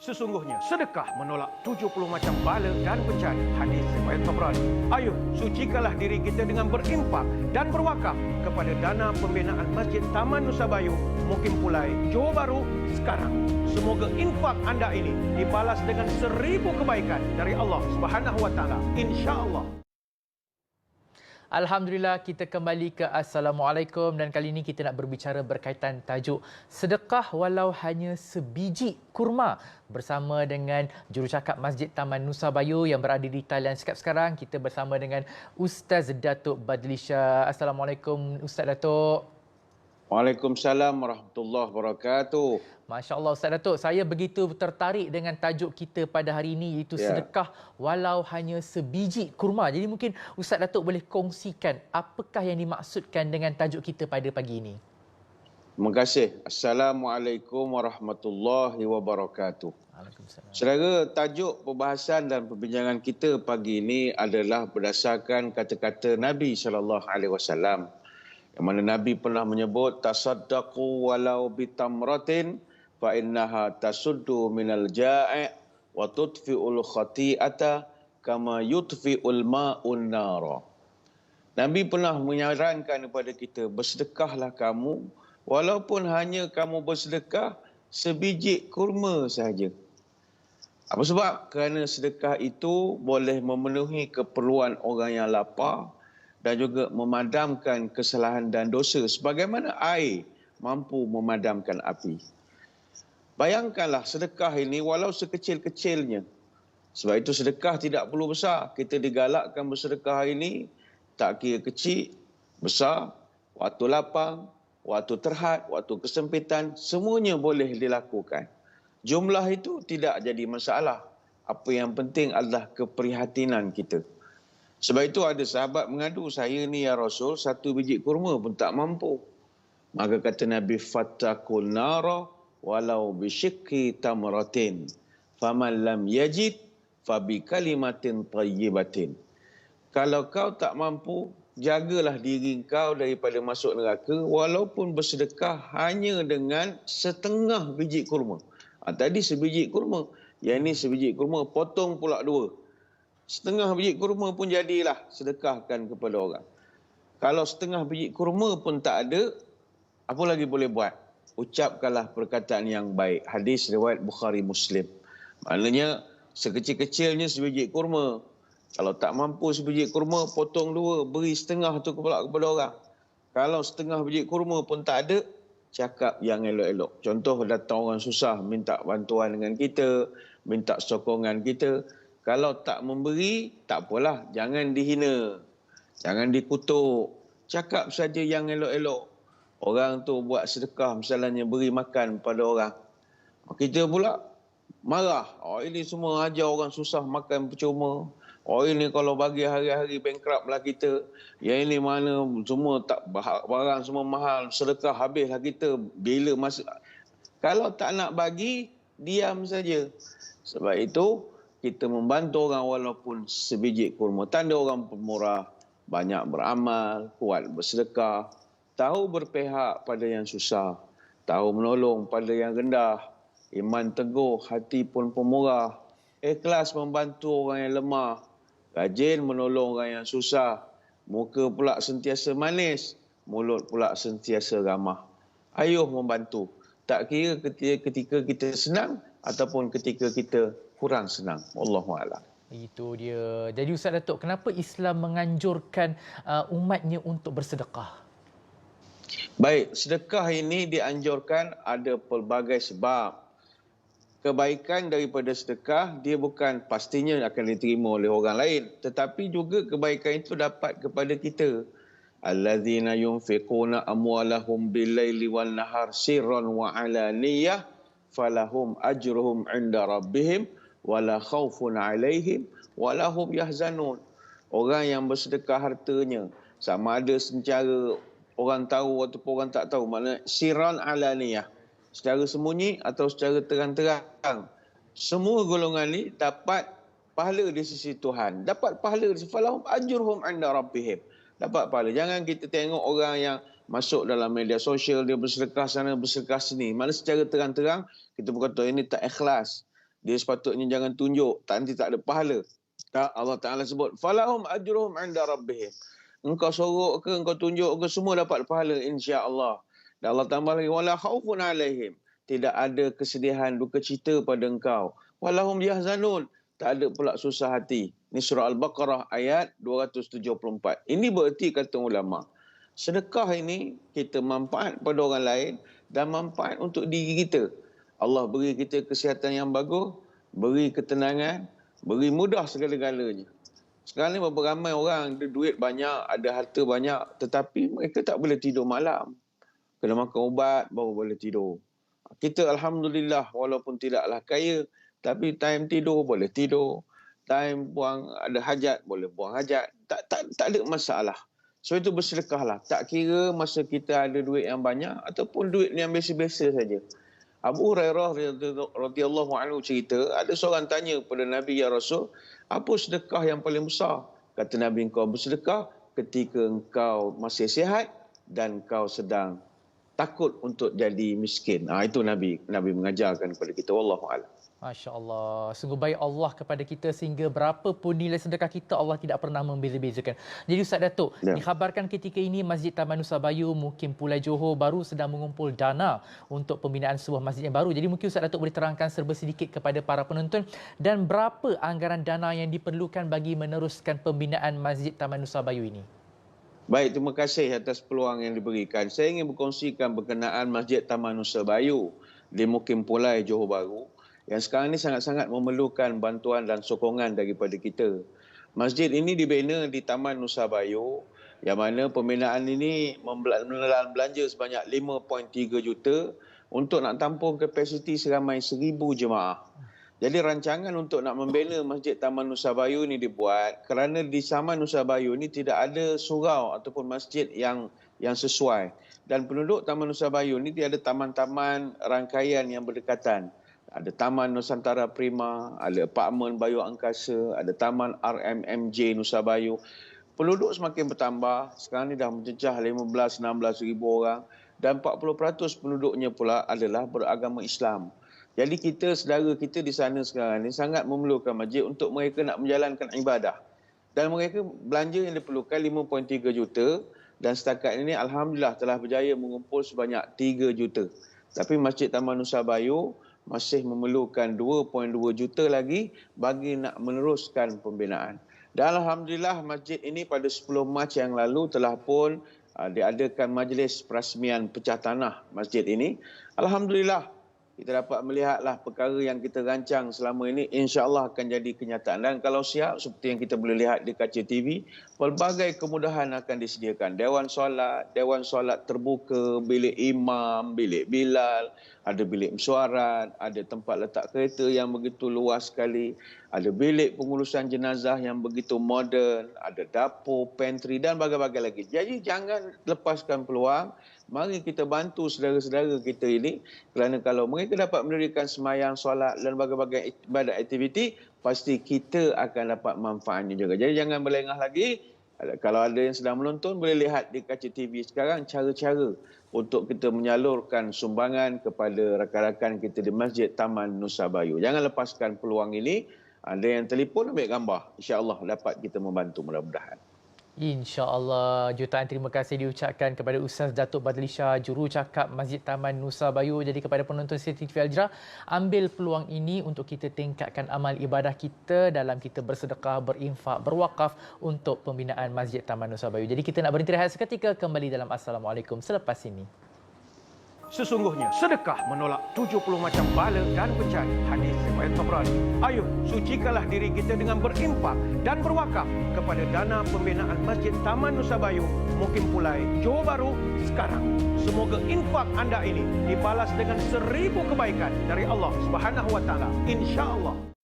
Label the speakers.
Speaker 1: Sesungguhnya sedekah menolak 70 macam bala dan bencana. Hadis riwayat Tabrani. Ayo, sucikanlah diri kita dengan berimpak dan berwakaf kepada dana pembinaan Masjid Taman Nusa Bayu, Mukim Pulai, Johor Bahru sekarang. Semoga infak anda ini dibalas dengan 1000 kebaikan dari Allah Subhanahu Wa Taala. Insya-Allah.
Speaker 2: Alhamdulillah, kita kembali ke Assalamualaikum dan kali ini kita nak berbicara berkaitan tajuk sedekah walau hanya sebiji kurma bersama dengan jurucakap Masjid Taman Nusa Bayu yang berada di talian Skype sekarang. Kita bersama dengan Ustaz Datuk Badlisha. Assalamualaikum Ustaz Datuk.
Speaker 3: Waalaikumsalam warahmatullahi wabarakatuh.
Speaker 2: Masya Allah Ustaz Datuk, saya begitu tertarik dengan tajuk kita pada hari ini iaitu sedekah walau hanya sebiji kurma. Jadi mungkin Ustaz Datuk boleh kongsikan apakah yang dimaksudkan dengan tajuk kita pada pagi ini.
Speaker 3: Terima kasih. Assalamualaikum warahmatullahi wabarakatuh.
Speaker 2: Waalaikumsalam.
Speaker 3: Saudara, tajuk perbahasan dan perbincangan kita pagi ini adalah berdasarkan kata-kata Nabi SAW. Yang mana Nabi pernah menyebut tasaddaqu walau bitamratin fa innaha tasuddu minal ja'i' wa tudfi'ul khati'ata kama yudfi'ul ma'un nara. Nabi pernah menyarankan kepada kita, bersedekahlah kamu walaupun hanya kamu bersedekah sebiji kurma sahaja. Apa sebab? Kerana sedekah itu boleh memenuhi keperluan orang yang lapar dan juga memadamkan kesalahan dan dosa sebagaimana air mampu memadamkan api. Bayangkanlah sedekah ini walau sekecil-kecilnya. Sebab itu sedekah tidak perlu besar. Kita digalakkan bersedekah ini tak kira kecil, besar, waktu lapang, waktu terhad, waktu kesempitan, semuanya boleh dilakukan. Jumlah itu tidak jadi masalah. Apa yang penting adalah keprihatinan kita. Sebab itu ada sahabat mengadu, saya ni ya Rasul, 1 biji kurma pun tak mampu. Maka kata Nabi, fattakun nara walau bisyikki tamratin. Faman lam yajid fabi kalimatin tayyibatin. Kalau kau tak mampu, jagalah diri kau daripada masuk neraka walaupun bersedekah hanya dengan setengah biji kurma. Tadi sebiji kurma, yang ni sebiji kurma potong pula 2. Setengah biji kurma pun jadilah sedekahkan kepada orang. Kalau setengah biji kurma pun tak ada, apa lagi boleh buat? Ucapkanlah perkataan yang baik. Hadis riwayat Bukhari Muslim. Maknanya sekecil-kecilnya sebiji kurma. Kalau tak mampu sebiji kurma, potong 2, beri setengah tu kepada orang. Kalau setengah biji kurma pun tak ada, cakap yang elok-elok. Contoh datang orang susah minta bantuan dengan kita, minta sokongan kita. Kalau tak memberi, tak apalah. Jangan dihina. Jangan dikutuk. Cakap saja yang elok-elok. Orang tu buat sedekah, misalnya beri makan pada orang. Kita pula marah. Oh, ini semua ajar orang susah makan percuma. Oh, ini kalau bagi hari-hari bankrupt lah kita. Yang ini mana semua tak barang semua mahal. Sedekah habislah kita. Bila masa. Kalau tak nak bagi, diam saja. Sebab itu, kita membantu orang walaupun sebiji kurma. Tanda orang pemurah, banyak beramal, kuat bersedekah, tahu berpihak pada yang susah, tahu menolong pada yang rendah, iman teguh, hati pun pemurah, ikhlas membantu orang yang lemah, rajin menolong orang yang susah, muka pula sentiasa manis, mulut pula sentiasa ramah. Ayuh membantu. Tak kira ketika kita senang ataupun ketika kita kurang senang. Wallahu a'lam.
Speaker 2: Itu dia. Jadi Ustaz Datuk, kenapa Islam menganjurkan umatnya untuk bersedekah?
Speaker 3: Baik, sedekah ini dianjurkan ada pelbagai sebab. Kebaikan daripada sedekah, dia bukan pastinya akan diterima oleh orang lain. Tetapi juga kebaikan itu dapat kepada kita. Alladzina yunfiquna amwalahum bil-laili wan-nahar sirran wa 'alaniyah falahum ajruhum 'inda rabbihim wala khaufun 'alaihim wala hum yahzanun. Orang yang bersedekah hartanya, sama ada secara orang tahu ataupun orang tak tahu, maknanya sirran 'alaniyah, secara sembunyi atau secara terang-terang. Semua golongan ni dapat pahala di sisi Tuhan. Dapat pahala di sisi falahum ajruhum 'inda rabbihim. Dapat pahala. Jangan kita tengok orang yang masuk dalam media sosial, dia bersedekah sana, bersedekah sini. Mana secara terang-terang, kita berkata ini tak ikhlas. dia sepatutnya jangan tunjuk, nanti tak ada pahala. Tak, Allah Ta'ala sebut, falahum ajruhum 'inda rabbihim. Engkau sorok ke, engkau tunjuk ke, semua dapat pahala insya-Allah. Dan Allah tambah lagi, wala khaufun 'alaihim. Tidak ada kesedihan, duka cita pada engkau. Walahum yahzanun. Tak ada pula susah hati. Ini surah Al-Baqarah ayat 274. Ini bererti kata ulama, sedekah ini kita manfaat pada orang lain dan manfaat untuk diri kita. Allah beri kita kesihatan yang bagus, beri ketenangan, beri mudah segala-galanya. Sekarang ni berapa ramai orang ada duit banyak, ada harta banyak, tetapi mereka tak boleh tidur malam. Kena makan ubat baru boleh tidur. Kita alhamdulillah walaupun tidaklah kaya, tapi time tidur boleh tidur. Time buang ada hajat boleh buang hajat. Tak ada masalah. So itu bersedekahlah. Tak kira masa kita ada duit yang banyak ataupun duit yang biasa-biasa saja. Abu Hurairah radhiyallahu anhu cerita, ada seorang tanya kepada Nabi, ya Rasul, apa sedekah yang paling besar? Kata Nabi, engkau bersedekah ketika engkau masih sihat dan engkau sedang takut untuk jadi miskin. Itu Nabi mengajarkan kepada kita. Wallahu a'lam.
Speaker 2: Masya Allah. Sungguh baik Allah kepada kita sehingga berapapun nilai sedekah kita, Allah tidak pernah membeza-bezakan. Jadi Ustaz Datuk, dikhabarkan ketika ini Masjid Taman Nusa Bayu, Mukim Pulai Johor baru sedang mengumpul dana untuk pembinaan sebuah masjid yang baru. Jadi mungkin Ustaz Datuk boleh terangkan serba sedikit kepada para penonton dan berapa anggaran dana yang diperlukan bagi meneruskan pembinaan Masjid Taman Nusa Bayu ini?
Speaker 3: Baik, terima kasih atas peluang yang diberikan. Saya ingin berkongsikan berkenaan Masjid Taman Nusa Bayu di Mukim Pulai Johor Bahru yang sekarang ini sangat-sangat memerlukan bantuan dan sokongan daripada kita. Masjid ini dibina di Taman Nusa Bayu yang mana pembinaan ini menelan belanja sebanyak 5.3 juta untuk nak tampung kapasiti seramai 1,000 jemaah. Jadi rancangan untuk nak membina Masjid Taman Nusa Bayu ini dibuat kerana di Taman Nusa Bayu ini tidak ada surau ataupun masjid yang sesuai. Dan penduduk Taman Nusa Bayu ini dia ada taman-taman rangkaian yang berdekatan. Ada Taman Nusantara Prima, ada Apartmen Bayu Angkasa, ada Taman RMMJ Nusa Bayu. Penduduk semakin bertambah, sekarang ni dah mencecah 15-16 ribu orang dan 40% penduduknya pula adalah beragama Islam. Jadi kita, saudara kita di sana sekarang ni sangat memerlukan masjid untuk mereka nak menjalankan ibadah. Dan mereka belanja yang diperlukan 5.3 juta dan setakat ini Alhamdulillah telah berjaya mengumpul sebanyak 3 juta. Tapi Masjid Taman Nusa Bayu masih memerlukan 2.2 juta lagi bagi nak meneruskan pembinaan. Dan Alhamdulillah masjid ini pada 10 Mac yang lalu telah pun diadakan majlis perasmian pecah tanah masjid ini. Alhamdulillah kita dapat melihatlah perkara yang kita rancang selama ini insya-Allah akan jadi kenyataan. Dan kalau siap seperti yang kita boleh lihat di kaca TV, pelbagai kemudahan akan disediakan. Dewan solat terbuka, bilik imam, bilik bilal, ada bilik mesyuarat, ada tempat letak kereta yang begitu luas sekali, ada bilik pengurusan jenazah yang begitu moden, ada dapur, pantry dan bagai-bagai lagi. Jadi jangan lepaskan peluang. Mari kita bantu saudara-saudara kita ini kerana kalau mereka dapat mendirikan sembahyang, solat dan bagai-bagai ibadat aktiviti, pasti kita akan dapat manfaatnya juga. Jadi jangan berlengah lagi. Kalau ada yang sedang menonton, boleh lihat di kaca TV sekarang cara-cara untuk kita menyalurkan sumbangan kepada rakan-rakan kita di Masjid Taman Nusa Bayu. Jangan lepaskan peluang ini. Ada yang telefon, ambil gambar. InsyaAllah dapat kita membantu mudah-mudahan.
Speaker 2: InsyaAllah. Jutaan terima kasih diucapkan kepada Ustaz Datuk Badlisha, jurucakap Masjid Taman Nusa Bayu. Jadi kepada penonton CCTV Al-Hijrah, ambil peluang ini untuk kita tingkatkan amal ibadah kita dalam kita bersedekah, berinfak, berwakaf untuk pembinaan Masjid Taman Nusa Bayu. Jadi kita nak berhenti rehat seketika, kembali dalam Assalamualaikum selepas ini.
Speaker 1: Sesungguhnya sedekah menolak 70 macam bala dan bencana. Hadis riwayat Tabrani. Ayuh, sucikanlah diri kita dengan berinfak dan berwakaf kepada dana pembinaan Masjid Taman Nusa Bayu, Mukim Pulai, Johor Bahru sekarang. Semoga infak anda ini dibalas dengan 1000 kebaikan dari Allah Subhanahu Wa Taala. Insya-Allah.